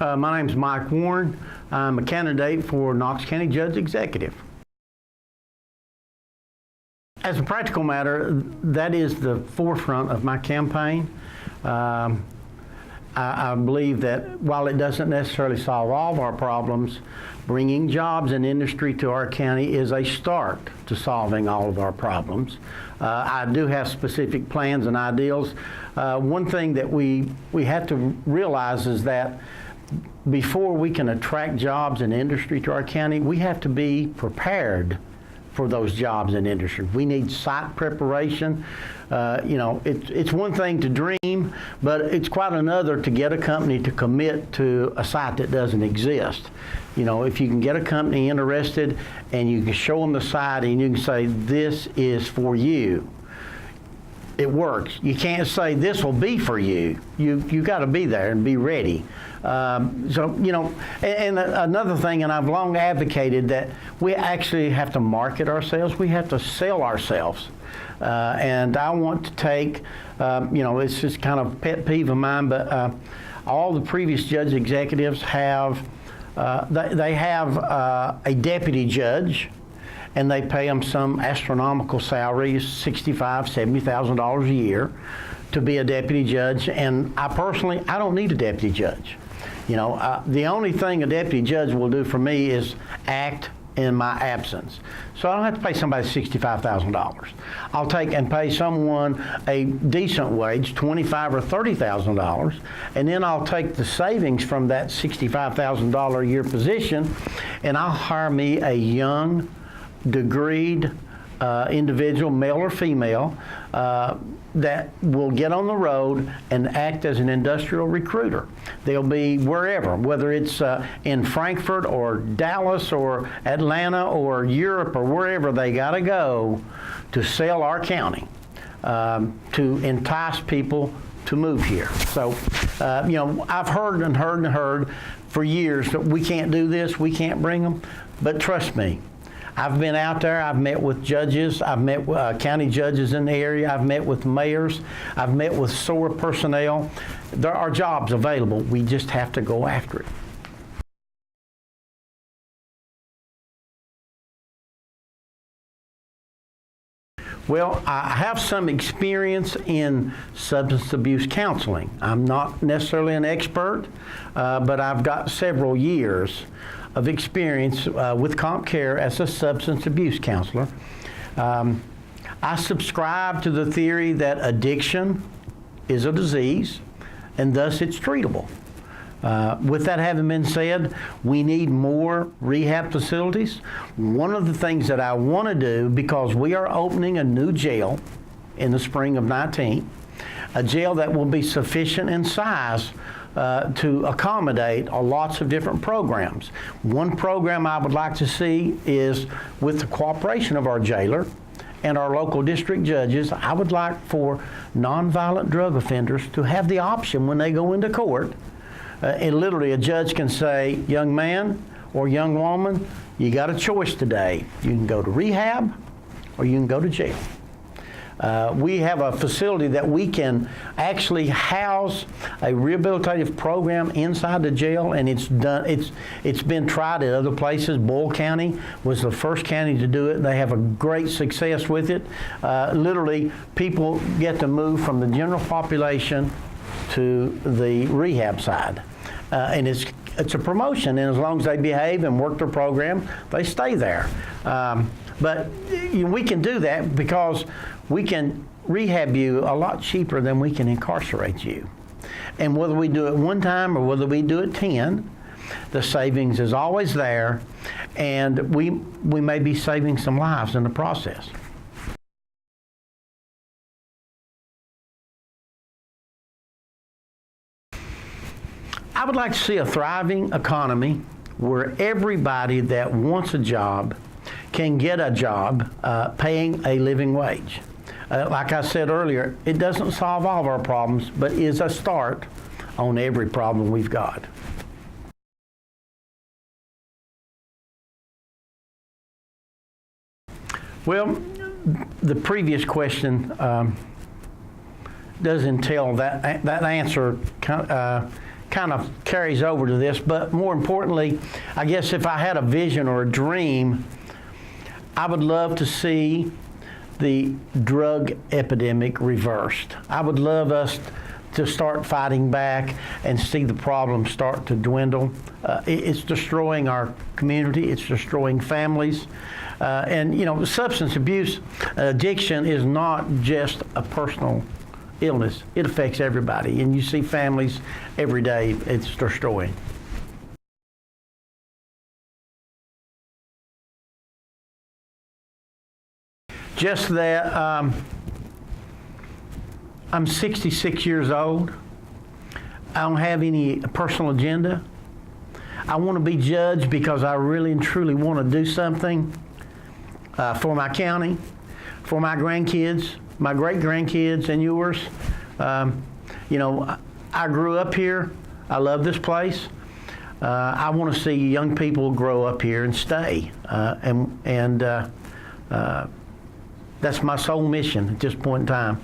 My name's Mike Warren. I'm a candidate for Knox County Judge Executive. As a practical matter, that is the forefront of my campaign. I believe that while it doesn't necessarily solve all of our problems, bringing jobs and industry to our county is a start to solving all of our problems. I do have specific plans and ideals. One thing that we have to realize is that before we can attract jobs and industry to our county, we have to be prepared for those jobs and industry. We need site preparation. It's one thing to dream, but it's quite another to get a company to commit to a site that doesn't exist. If you can get a company interested and you can show them the site and you can say, this is for you, it works. You can't say this will be for you. You got to be there and be ready. And another thing, and I've long advocated that we actually have to market ourselves. We have to sell ourselves. And I want to take, it's just kind of a pet peeve of mine, but all the previous judge executives have, they have a deputy judge, and they pay them some astronomical salary, $65,000, $70,000 a year, to be a deputy judge. And I don't need a deputy judge. The only thing a deputy judge will do for me is act in my absence. So I don't have to pay somebody $65,000. I'll take and pay someone a decent wage, $25,000 or $30,000, and then I'll take the savings from that $65,000 a year position, and I'll hire me a young, degreed individual, male or female, that will get on the road and act as an industrial recruiter. They'll be wherever, whether it's in Frankfurt or Dallas or Atlanta or Europe or wherever they got to go to sell our county, to entice people to move here. So, I've heard for years that we can't do this, we can't bring them, but trust me, I've been out there, I've met with judges, I've met with county judges in the area, I've met with mayors, I've met with SOAR personnel. There are jobs available, we just have to go after it. Well, I have some experience in substance abuse counseling. I'm not necessarily an expert, but I've got several years of experience with CompCare as a substance abuse counselor. I subscribe to the theory that addiction is a disease and thus it's treatable. With that having been said, we need more rehab facilities. One of the things that I want to do, because we are opening a new jail in the spring of 19, a jail that will be sufficient in size to accommodate lots of different programs. One program I would like to see is, with the cooperation of our jailer and our local district judges, I would like for nonviolent drug offenders to have the option when they go into court. And literally a judge can say, young man or young woman, you got a choice today. You can go to rehab or you can go to jail. We have a facility that we can actually house a rehabilitative program inside the jail, and it's been tried at other places. Boyle County was the first county to do it. They have a great success with it. Literally, people get to move from the general population to the rehab side. And it's a promotion, and as long as they behave and work their program, they stay there. But we can do that because we can rehab you a lot cheaper than we can incarcerate you. And whether we do it one time or whether we do it 10, the savings is always there, and we may be saving some lives in the process. I would like to see a thriving economy where everybody that wants a job can get a job paying a living wage. Like I said earlier, it doesn't solve all of our problems, but is a start on every problem we've got. Well, the previous question does entail that answer kind of carries over to this, but more importantly, I guess if I had a vision or a dream, I would love to see the drug epidemic reversed. I would love us to start fighting back and see the problem start to dwindle. It's destroying our community, it's destroying families. And you know, substance abuse addiction is not just a personal illness. It affects everybody, and you see families every day it's destroying. Just that I'm 66 years old. I don't have any personal agenda. I want to be judged because I really and truly want to do something for my county, for my grandkids, my great-grandkids, and yours. You know, I grew up here. I love this place. I want to see young people grow up here and stay. That's my sole mission at this point in time.